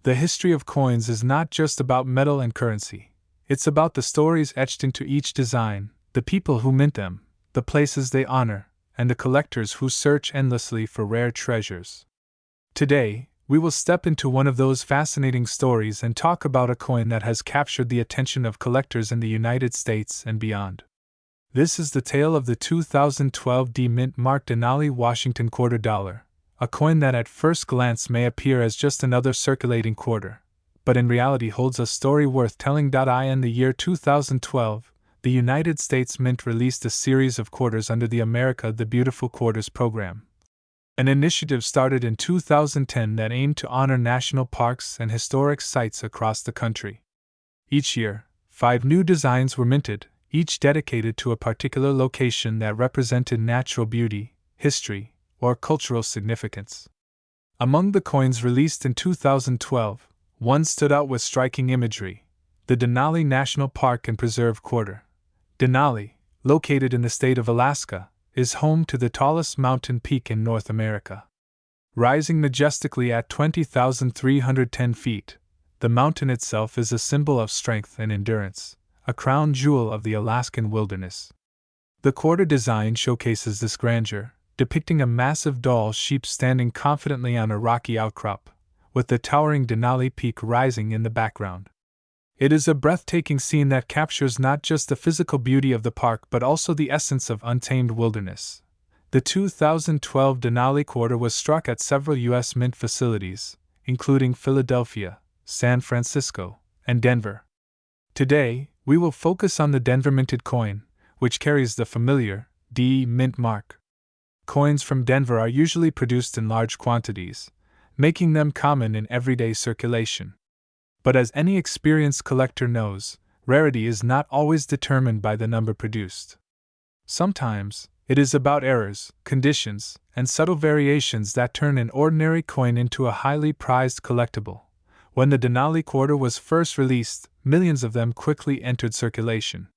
The history of coins is not just about metal and currency. It's about the stories etched into each design, the people who mint them, the places they honor, and the collectors who search endlessly for rare treasures. Today, we will step into one of those fascinating stories and talk about a coin that has captured the attention of collectors in the United States and beyond. This is the tale of the 2012 D-Mint marked Denali Washington quarter dollar, a coin that at first glance may appear as just another circulating quarter, but in reality holds a story worth telling. In the year 2012, the United States Mint released a series of quarters under the America the Beautiful Quarters program, an initiative started in 2010 that aimed to honor national parks and historic sites across the country. Each year, 5 new designs were minted, each dedicated to a particular location that represented natural beauty, history, or cultural significance. Among the coins released in 2012, one stood out with striking imagery: the Denali National Park and Preserve Quarter. Denali, located in the state of Alaska, is home to the tallest mountain peak in North America. Rising majestically at 20,310 feet, the mountain itself is a symbol of strength and endurance, a crown jewel of the Alaskan wilderness. The quarter design showcases this grandeur, depicting a massive Dall sheep standing confidently on a rocky outcrop, with the towering Denali Peak rising in the background. It is a breathtaking scene that captures not just the physical beauty of the park but also the essence of untamed wilderness. The 2012 Denali quarter was struck at several U.S. Mint facilities, including Philadelphia, San Francisco, and Denver. Today, we will focus on the Denver minted coin, which carries the familiar D-Mint mark. Coins from Denver are usually produced in large quantities, making them common in everyday circulation. But as any experienced collector knows, rarity is not always determined by the number produced. Sometimes, it is about errors, conditions, and subtle variations that turn an ordinary coin into a highly prized collectible. When the Denali quarter was first released, millions of them quickly entered circulation.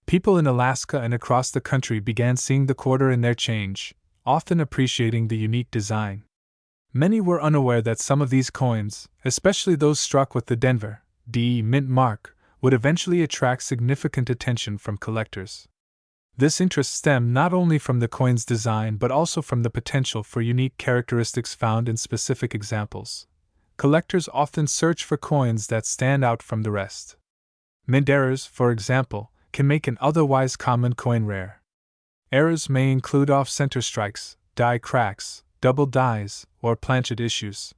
People in Alaska and across the country began seeing the quarter in their change, often appreciating the unique design. Many were unaware that some of these coins, especially those struck with the Denver D-Mint mark, would eventually attract significant attention from collectors. This interest stemmed not only from the coin's design but also from the potential for unique characteristics found in specific examples. Collectors often search for coins that stand out from the rest. Mint errors, for example, can make an otherwise common coin rare. Errors may include off-center strikes, die cracks, double dies, or planchet issues.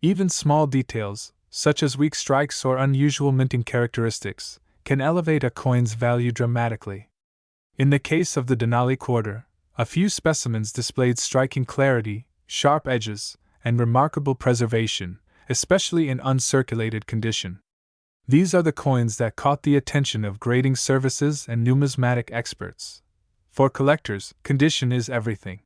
Even small details, such as weak strikes or unusual minting characteristics, can elevate a coin's value dramatically. In the case of the Denali quarter, a few specimens displayed striking clarity, sharp edges, and remarkable preservation, especially in uncirculated condition. These are the coins that caught the attention of grading services and numismatic experts. For collectors, condition is everything.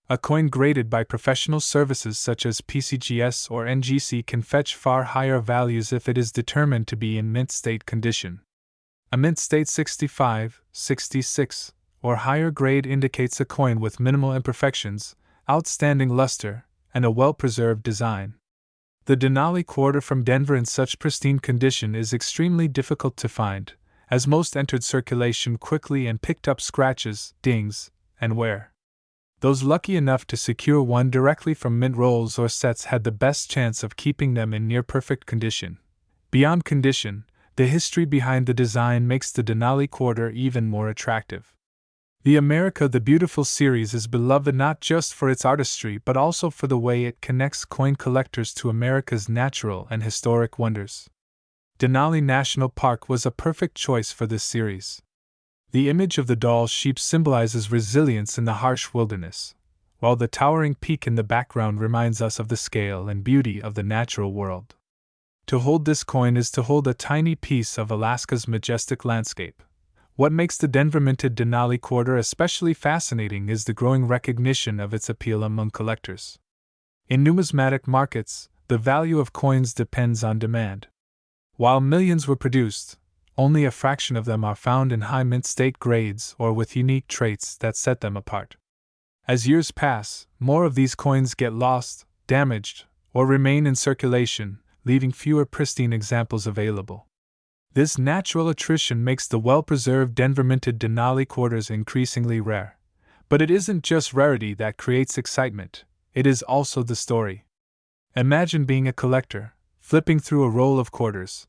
A coin graded by professional services such as PCGS or NGC can fetch far higher values if it is determined to be in mint state condition. A mint state 65, 66, or higher grade indicates a coin with minimal imperfections, outstanding luster, and a well-preserved design. The Denali quarter from Denver in such pristine condition is extremely difficult to find, as most entered circulation quickly and picked up scratches, dings, and wear. Those lucky enough to secure one directly from mint rolls or sets had the best chance of keeping them in near-perfect condition. Beyond condition, the history behind the design makes the Denali quarter even more attractive. The America the Beautiful series is beloved not just for its artistry but also for the way it connects coin collectors to America's natural and historic wonders. Denali National Park was a perfect choice for this series. The image of the Dall sheep symbolizes resilience in the harsh wilderness, while the towering peak in the background reminds us of the scale and beauty of the natural world. To hold this coin is to hold a tiny piece of Alaska's majestic landscape. What makes the Denver minted Denali quarter especially fascinating is the growing recognition of its appeal among collectors. In numismatic markets, the value of coins depends on demand. While millions were produced, only a fraction of them are found in high mint state grades or with unique traits that set them apart. As years pass, more of these coins get lost, damaged, or remain in circulation, leaving fewer pristine examples available. This natural attrition makes the well-preserved Denver minted Denali quarters increasingly rare. But it isn't just rarity that creates excitement, it is also the story. Imagine being a collector, flipping through a roll of quarters,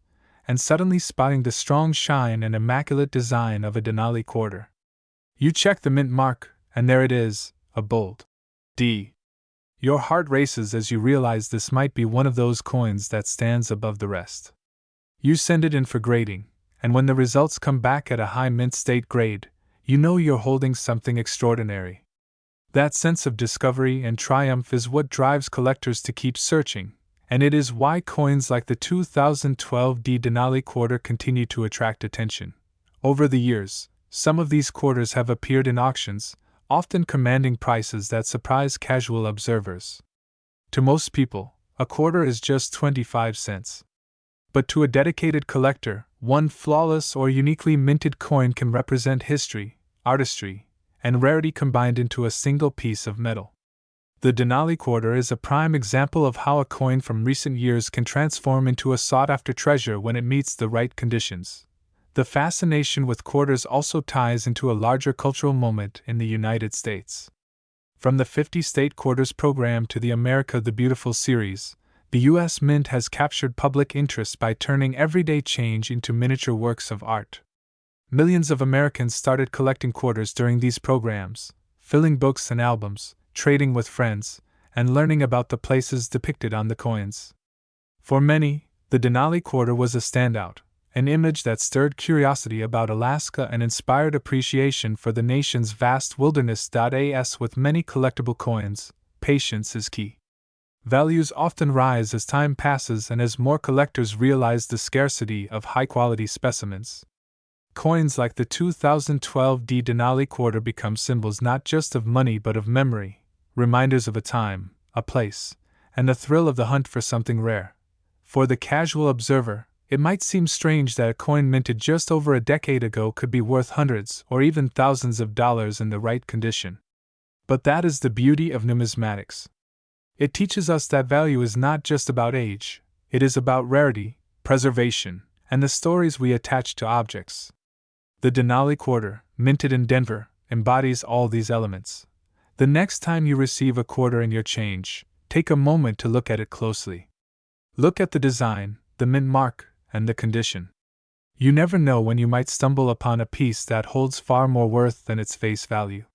and suddenly spotting the strong shine and immaculate design of a Denali quarter. You check the mint mark, and there it is, a bold D. Your heart races as you realize this might be one of those coins that stands above the rest. You send it in for grading, and when the results come back at a high mint state grade, you know you're holding something extraordinary. That sense of discovery and triumph is what drives collectors to keep searching, and it is why coins like the 2012 D Denali quarter continue to attract attention. Over the years, some of these quarters have appeared in auctions, often commanding prices that surprise casual observers. To most people, a quarter is just 25 cents. But to a dedicated collector, one flawless or uniquely minted coin can represent history, artistry, and rarity combined into a single piece of metal. The Denali quarter is a prime example of how a coin from recent years can transform into a sought-after treasure when it meets the right conditions. The fascination with quarters also ties into a larger cultural moment in the United States. From the 50-state quarters program to the America the Beautiful series, the U.S. Mint has captured public interest by turning everyday change into miniature works of art. Millions of Americans started collecting quarters during these programs, filling books and albums, trading with friends, and learning about the places depicted on the coins. For many, the Denali quarter was a standout, an image that stirred curiosity about Alaska and inspired appreciation for the nation's vast wilderness. As with many collectible coins, patience is key. Values often rise as time passes and as more collectors realize the scarcity of high-quality specimens. Coins like the 2012 D Denali quarter become symbols not just of money but of memory, reminders of a time, a place, and the thrill of the hunt for something rare. For the casual observer, it might seem strange that a coin minted just over a decade ago could be worth hundreds or even thousands of dollars in the right condition. But that is the beauty of numismatics. It teaches us that value is not just about age, it is about rarity, preservation, and the stories we attach to objects. The Denali quarter, minted in Denver, embodies all these elements. The next time you receive a quarter in your change, take a moment to look at it closely. Look at the design, the mint mark, and the condition. You never know when you might stumble upon a piece that holds far more worth than its face value.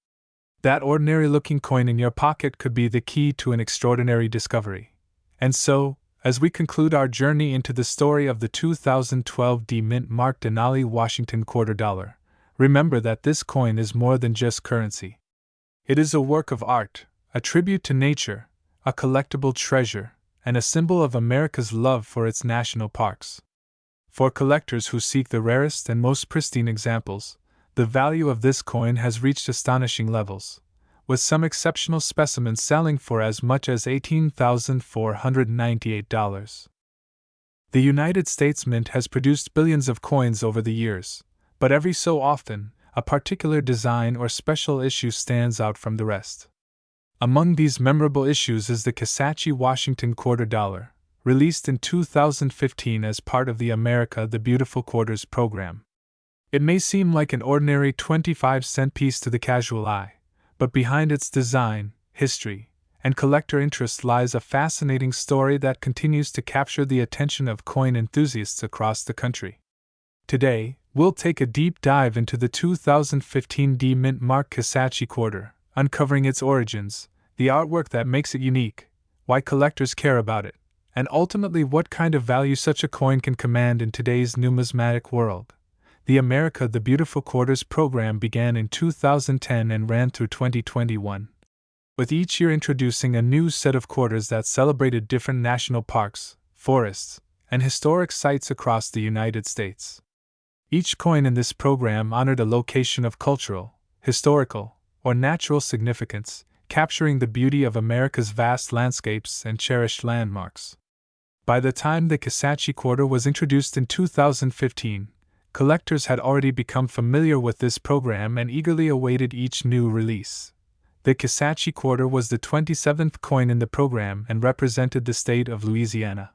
That ordinary-looking coin in your pocket could be the key to an extraordinary discovery. And so, as we conclude our journey into the story of the 2012 D Mint Mark Denali Washington quarter dollar, remember that this coin is more than just currency. It is a work of art, a tribute to nature, a collectible treasure, and a symbol of America's love for its national parks. For collectors who seek the rarest and most pristine examples, the value of this coin has reached astonishing levels, with some exceptional specimens selling for as much as $18,498. The United States Mint has produced billions of coins over the years, but every so often, a particular design or special issue stands out from the rest. Among these memorable issues is the Kisatchie Washington quarter dollar, released in 2015 as part of the America the Beautiful quarters program. It may seem like an ordinary 25-cent piece to the casual eye, but behind its design, history, and collector interest lies a fascinating story that continues to capture the attention of coin enthusiasts across the country. Today, we'll take a deep dive into the 2015 D Mint Mark Kisatchie quarter, uncovering its origins, the artwork that makes it unique, why collectors care about it, and ultimately what kind of value such a coin can command in today's numismatic world. The America the Beautiful quarters program began in 2010 and ran through 2021, with each year introducing a new set of quarters that celebrated different national parks, forests, and historic sites across the United States. Each coin in this program honored a location of cultural, historical, or natural significance, capturing the beauty of America's vast landscapes and cherished landmarks. By the time the Kisatchie quarter was introduced in 2015, collectors had already become familiar with this program and eagerly awaited each new release. The Kisatchie quarter was the 27th coin in the program and represented the state of Louisiana.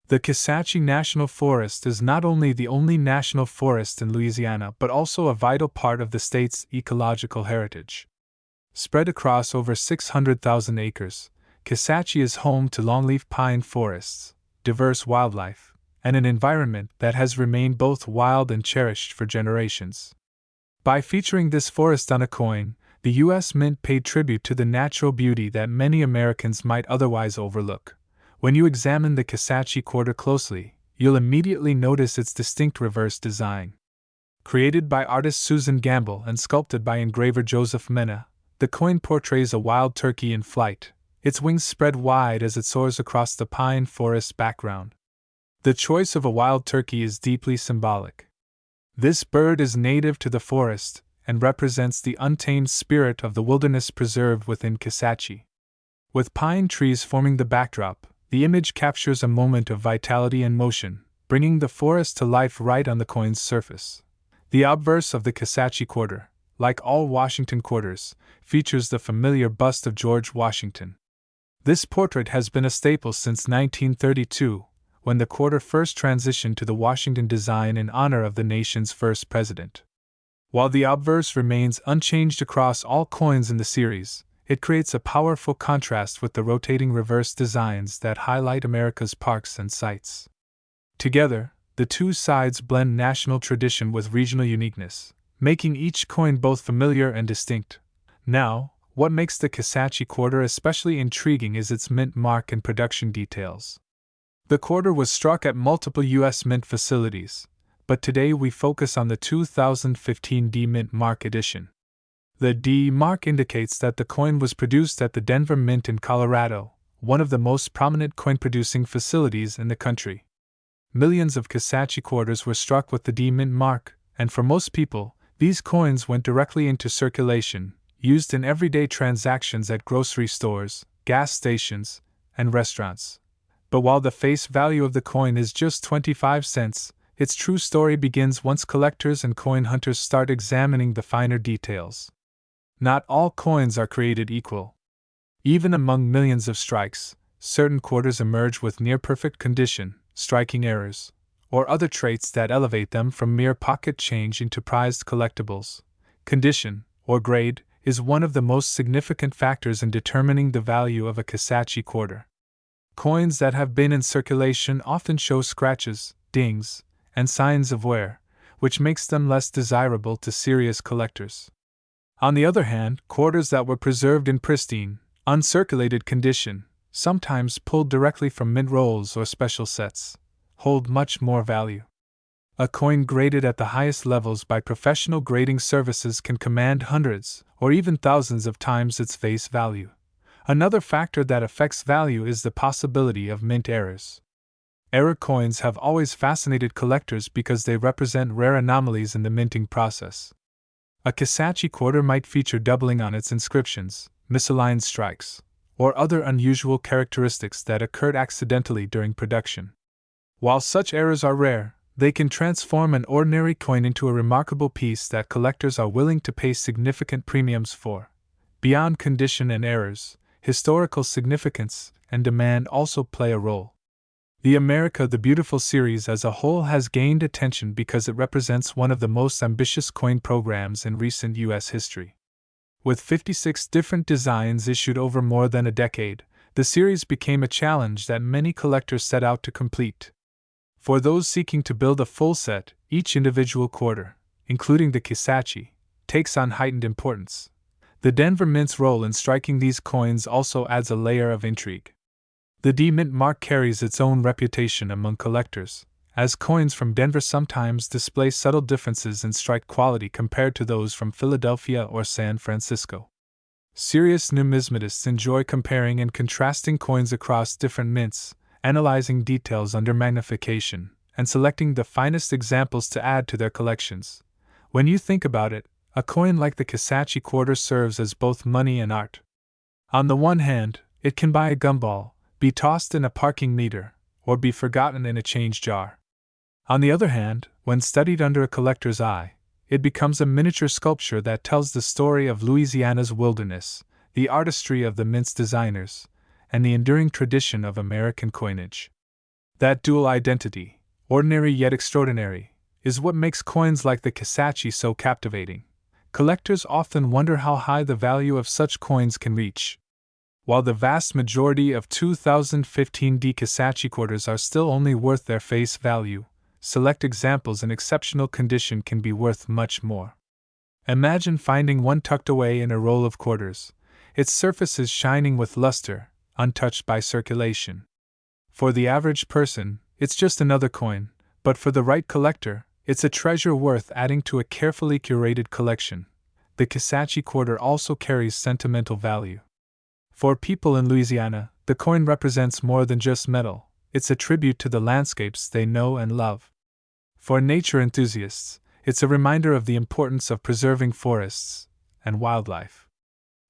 The Kisatchie National Forest is not only the only national forest in Louisiana but also a vital part of the state's ecological heritage. Spread across over 600,000 acres, Kisatchie is home to longleaf pine forests, diverse wildlife, and an environment that has remained both wild and cherished for generations. By featuring this forest on a coin, the U.S. Mint paid tribute to the natural beauty that many Americans might otherwise overlook. When you examine the Kisatchie quarter closely, you'll immediately notice its distinct reverse design. Created by artist Susan Gamble and sculpted by engraver Joseph Mena, the coin portrays a wild turkey in flight, its wings spread wide as it soars across the pine forest background. The choice of a wild turkey is deeply symbolic. This bird is native to the forest and represents the untamed spirit of the wilderness preserved within Kisatchie. With pine trees forming the backdrop, the image captures a moment of vitality and motion, bringing the forest to life right on the coin's surface. The obverse of the Kisatchie quarter, like all Washington quarters, features the familiar bust of George Washington. This portrait has been a staple since 1932, when the quarter first transitioned to the Washington design in honor of the nation's first president. While the obverse remains unchanged across all coins in the series, it creates a powerful contrast with the rotating reverse designs that highlight America's parks and sites. Together, the two sides blend national tradition with regional uniqueness, making each coin both familiar and distinct. Now, what makes the Kisatchie quarter especially intriguing is its mint mark and production details. The quarter was struck at multiple U.S. Mint facilities, but today we focus on the 2015 D Mint Mark edition. The D mark indicates that the coin was produced at the Denver Mint in Colorado, one of the most prominent coin-producing facilities in the country. Millions of Kisatchie quarters were struck with the D Mint mark, and for most people, these coins went directly into circulation, used in everyday transactions at grocery stores, gas stations, and restaurants. But while the face value of the coin is just 25 cents, its true story begins once collectors and coin hunters start examining the finer details. Not all coins are created equal. Even among millions of strikes, certain quarters emerge with near-perfect condition, striking errors, or other traits that elevate them from mere pocket change into prized collectibles. Condition, or grade, is one of the most significant factors in determining the value of a Kisatchie quarter. Coins that have been in circulation often show scratches, dings, and signs of wear, which makes them less desirable to serious collectors. On the other hand, quarters that were preserved in pristine, uncirculated condition, sometimes pulled directly from mint rolls or special sets, hold much more value. A coin graded at the highest levels by professional grading services can command hundreds, or even thousands of times its face value. Another factor that affects value is the possibility of mint errors. Error coins have always fascinated collectors because they represent rare anomalies in the minting process. A Kisatchie quarter might feature doubling on its inscriptions, misaligned strikes, or other unusual characteristics that occurred accidentally during production. While such errors are rare, they can transform an ordinary coin into a remarkable piece that collectors are willing to pay significant premiums for. Beyond condition and errors, historical significance and demand also play a role. The America the Beautiful series as a whole has gained attention because it represents one of the most ambitious coin programs in recent U.S. history. With 56 different designs issued over more than a decade, the series became a challenge that many collectors set out to complete. For those seeking to build a full set, each individual quarter, including the Kisatchie, takes on heightened importance. The Denver Mint's role in striking these coins also adds a layer of intrigue. The D Mint mark carries its own reputation among collectors, as coins from Denver sometimes display subtle differences in strike quality compared to those from Philadelphia or San Francisco. Serious numismatists enjoy comparing and contrasting coins across different mints, analyzing details under magnification, and selecting the finest examples to add to their collections. When you think about it, a coin like the Kisatchie quarter serves as both money and art. On the one hand, it can buy a gumball, be tossed in a parking meter, or be forgotten in a change jar. On the other hand, when studied under a collector's eye, it becomes a miniature sculpture that tells the story of Louisiana's wilderness, the artistry of the mint's designers, and the enduring tradition of American coinage. That dual identity, ordinary yet extraordinary, is what makes coins like the Kisatchie so captivating. Collectors often wonder how high the value of such coins can reach. While the vast majority of 2015 Kisatchie quarters are still only worth their face value, select examples in exceptional condition can be worth much more. Imagine finding one tucked away in a roll of quarters, its surfaces shining with luster, untouched by circulation. For the average person, it's just another coin, but for the right collector, it's a treasure worth adding to a carefully curated collection. The Kisatchie quarter also carries sentimental value. For people in Louisiana, the coin represents more than just metal, it's a tribute to the landscapes they know and love. For nature enthusiasts, it's a reminder of the importance of preserving forests and wildlife.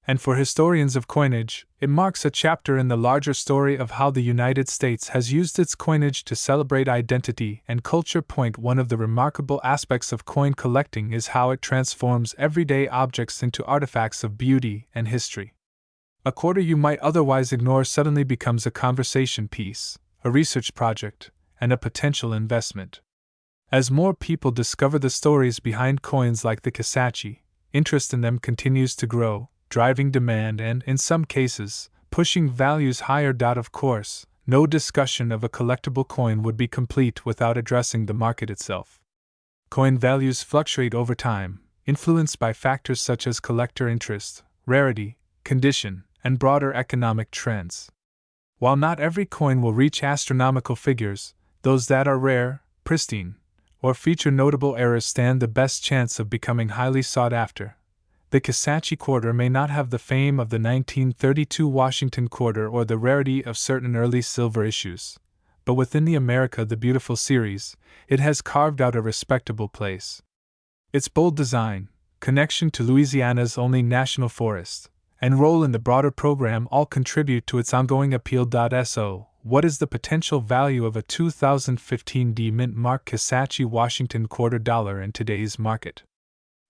And for historians of coinage, it marks a chapter in the larger story of how the United States has used its coinage to celebrate identity and culture. One of the remarkable aspects of coin collecting is how it transforms everyday objects into artifacts of beauty and history. A quarter you might otherwise ignore suddenly becomes a conversation piece, a research project, and a potential investment. As more people discover the stories behind coins like the Kisatchie, interest in them continues to grow, driving demand and, in some cases, pushing values higher. Of course, no discussion of a collectible coin would be complete without addressing the market itself. Coin values fluctuate over time, influenced by factors such as collector interest, rarity, condition, and broader economic trends. While not every coin will reach astronomical figures, those that are rare, pristine, or feature notable errors stand the best chance of becoming highly sought after. The Kisatchie quarter may not have the fame of the 1932 Washington quarter or the rarity of certain early silver issues, but within the America the Beautiful series, it has carved out a respectable place. Its bold design, connection to Louisiana's only national forest, and role in the broader program all contribute to its ongoing appeal. So, what is the potential value of a 2015 Mint Mark Kisatchie Washington quarter dollar in today's market?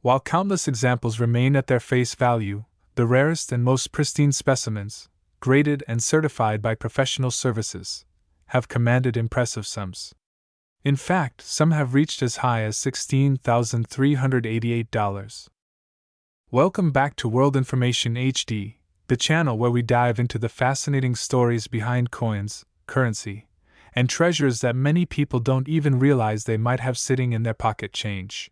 While countless examples remain at their face value, the rarest and most pristine specimens, graded and certified by professional services, have commanded impressive sums. In fact, some have reached as high as $16,388. Welcome back to World Information HD, the channel where we dive into the fascinating stories behind coins, currency, and treasures that many people don't even realize they might have sitting in their pocket change.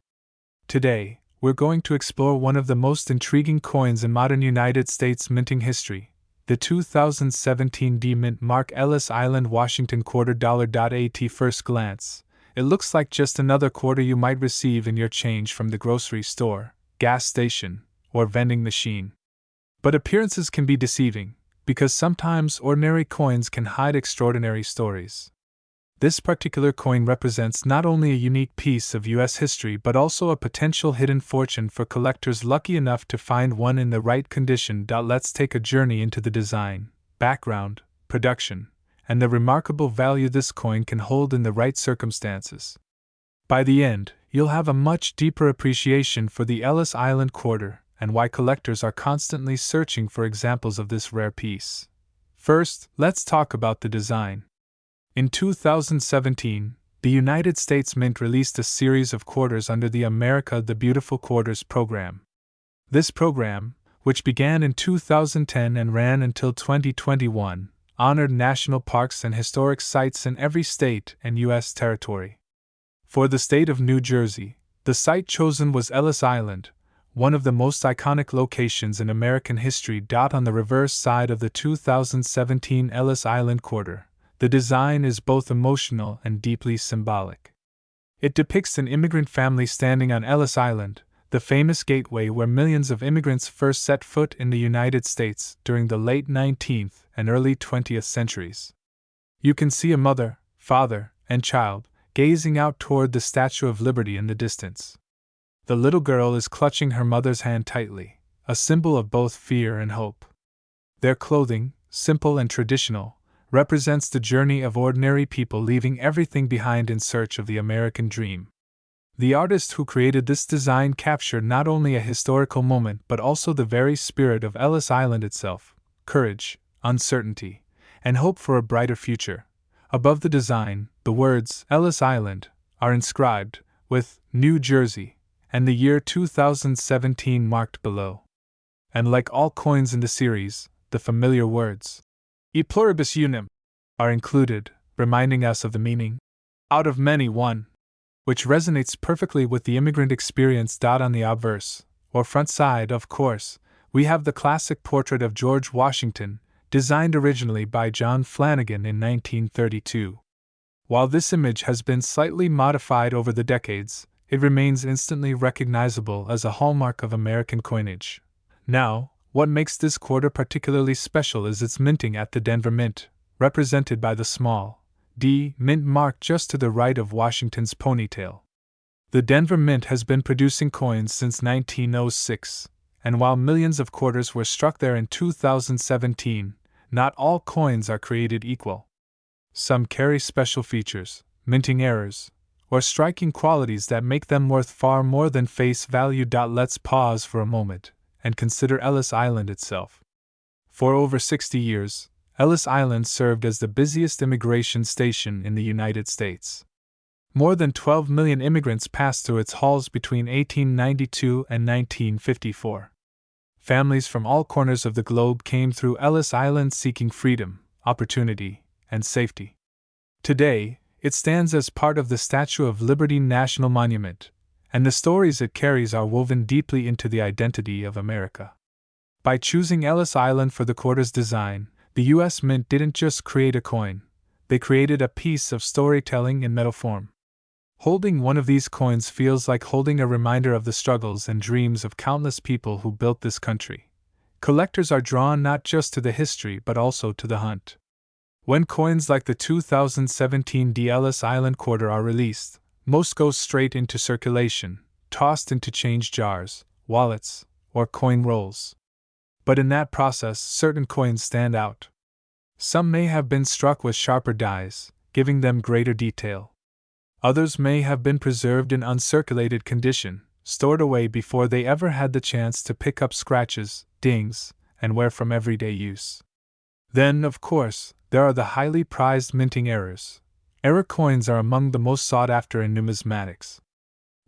Today, we're going to explore one of the most intriguing coins in modern United States minting history, the 2017 Mint Mark Ellis Island Washington quarter dollar. At first glance, it looks like just another quarter you might receive in your change from the grocery store, gas station, or vending machine. But appearances can be deceiving, because sometimes ordinary coins can hide extraordinary stories. This particular coin represents not only a unique piece of U.S. history but also a potential hidden fortune for collectors lucky enough to find one in the right condition. Let's take a journey into the design, background, production, and the remarkable value this coin can hold in the right circumstances. By the end, you'll have a much deeper appreciation for the Ellis Island quarter and why collectors are constantly searching for examples of this rare piece. First, let's talk about the design. In 2017, the United States Mint released a series of quarters under the America the Beautiful Quarters program. This program, which began in 2010 and ran until 2021, honored national parks and historic sites in every state and U.S. territory. For the state of New Jersey, the site chosen was Ellis Island, one of the most iconic locations in American history. On the reverse side of the 2017 Ellis Island quarter, the design is both emotional and deeply symbolic. It depicts an immigrant family standing on Ellis Island, the famous gateway where millions of immigrants first set foot in the United States during the late 19th and early 20th centuries. You can see a mother, father, and child gazing out toward the Statue of Liberty in the distance. The little girl is clutching her mother's hand tightly, a symbol of both fear and hope. Their clothing, simple and traditional, represents the journey of ordinary people leaving everything behind in search of the American dream. The artist who created this design captured not only a historical moment but also the very spirit of Ellis Island itself: courage, uncertainty, and hope for a brighter future, Above the design, the words Ellis Island are inscribed, with New Jersey and the year 2017 marked below. And like all coins in the series, the familiar words E pluribus unum are included, reminding us of the meaning out of many one, which resonates perfectly with the immigrant experience. On the obverse, or front side, of course, we have the classic portrait of George Washington, designed originally by John Flanagan in 1932. While this image has been slightly modified over the decades, it remains instantly recognizable as a hallmark of American coinage. Now, what makes this quarter particularly special is its minting at the Denver Mint, represented by the small D mint mark just to the right of Washington's ponytail. The Denver Mint has been producing coins since 1906, and while millions of quarters were struck there in 2017, not all coins are created equal. Some carry special features, minting errors, or striking qualities that make them worth far more than face value. Let's pause for a moment and consider Ellis Island itself. For over 60 years, Ellis Island served as the busiest immigration station in the United States. More than 12 million immigrants passed through its halls between 1892 and 1954. Families from all corners of the globe came through Ellis Island seeking freedom, opportunity, and safety. Today, it stands as part of the Statue of Liberty National Monument, and the stories it carries are woven deeply into the identity of America. By choosing Ellis Island for the quarter's design, the U.S. Mint didn't just create a coin, they created a piece of storytelling in metal form. Holding one of these coins feels like holding a reminder of the struggles and dreams of countless people who built this country. Collectors are drawn not just to the history but also to the hunt. When coins like the 2017 Ellis Island quarter are released, most go straight into circulation, tossed into change jars, wallets, or coin rolls. But in that process, certain coins stand out. Some may have been struck with sharper dies, giving them greater detail. Others may have been preserved in uncirculated condition, stored away before they ever had the chance to pick up scratches, dings, and wear from everyday use. Then, of course, there are the highly prized minting errors. Error coins are among the most sought after in numismatics.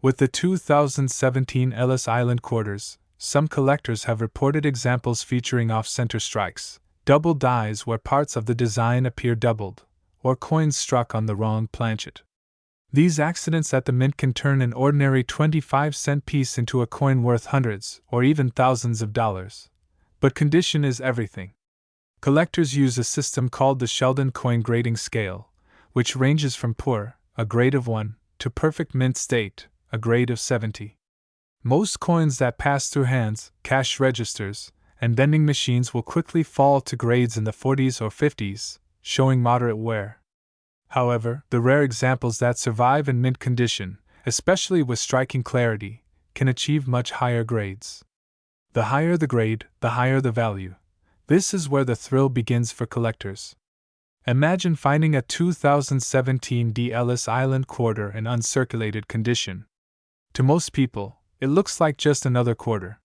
With the 2017 Ellis Island quarters, some collectors have reported examples featuring off-center strikes, double dies where parts of the design appear doubled, or coins struck on the wrong planchet. These accidents at the mint can turn an ordinary 25-cent piece into a coin worth hundreds or even thousands of dollars. But condition is everything. Collectors use a system called the Sheldon Coin Grading Scale, which ranges from poor, a grade of 1, to perfect mint state, a grade of 70. Most coins that pass through hands, cash registers, and vending machines will quickly fall to grades in the 40s or 50s, showing moderate wear. However, the rare examples that survive in mint condition, especially with striking clarity, can achieve much higher grades. The higher the grade, the higher the value. This is where the thrill begins for collectors. Imagine finding a 2017 Ellis Island quarter in uncirculated condition. To most people, it looks like just another quarter.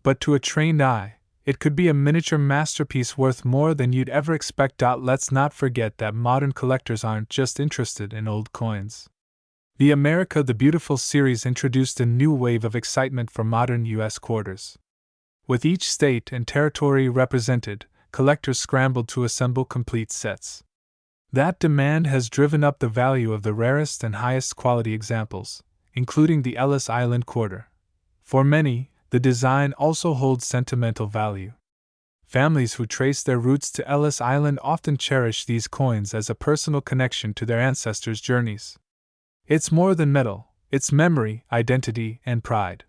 But to a trained eye, it could be a miniature masterpiece worth more than you'd ever expect. Let's not forget that modern collectors aren't just interested in old coins. The America the Beautiful series introduced a new wave of excitement for modern U.S. quarters. With each state and territory represented, collectors scrambled to assemble complete sets. That demand has driven up the value of the rarest and highest quality examples, including the Ellis Island quarter. For many, the design also holds sentimental value. Families who trace their roots to Ellis Island often cherish these coins as a personal connection to their ancestors' journeys. It's more than metal, it's memory, identity, and pride.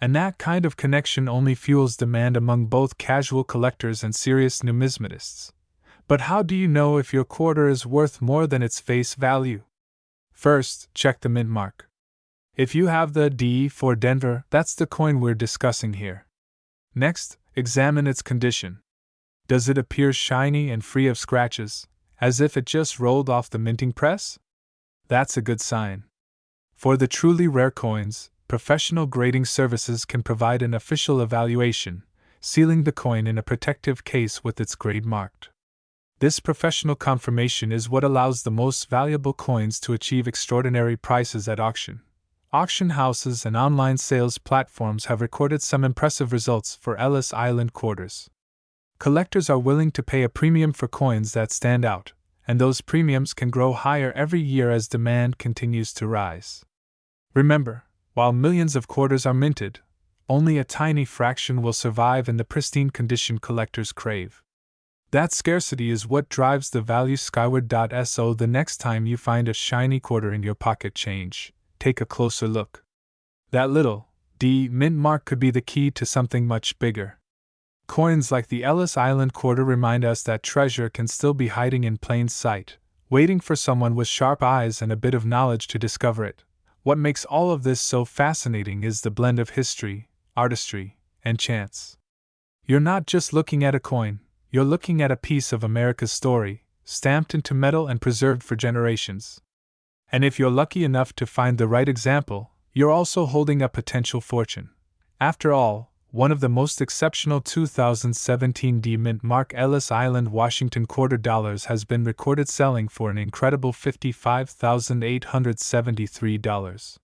And that kind of connection only fuels demand among both casual collectors and serious numismatists. But how do you know if your quarter is worth more than its face value? First, check the mint mark. If you have the D for Denver, that's the coin we're discussing here. Next, examine its condition. Does it appear shiny and free of scratches, as if it just rolled off the minting press? That's a good sign. For the truly rare coins, professional grading services can provide an official evaluation, sealing the coin in a protective case with its grade marked. This professional confirmation is what allows the most valuable coins to achieve extraordinary prices at auction. Auction houses and online sales platforms have recorded some impressive results for Ellis Island quarters. Collectors are willing to pay a premium for coins that stand out, and those premiums can grow higher every year as demand continues to rise. Remember, while millions of quarters are minted, only a tiny fraction will survive in the pristine condition collectors crave. That scarcity is what drives the value skyward. So the next time you find a shiny quarter in your pocket change, take a closer look. That little D mint mark could be the key to something much bigger. Coins like the Ellis Island quarter remind us that treasure can still be hiding in plain sight, waiting for someone with sharp eyes and a bit of knowledge to discover it. What makes all of this so fascinating is the blend of history, artistry, and chance. You're not just looking at a coin, you're looking at a piece of America's story, stamped into metal and preserved for generations. And if you're lucky enough to find the right example, you're also holding a potential fortune. After all, one of the most exceptional 2017 D mint mark Ellis Island Washington quarter dollars has been recorded selling for an incredible $55,873.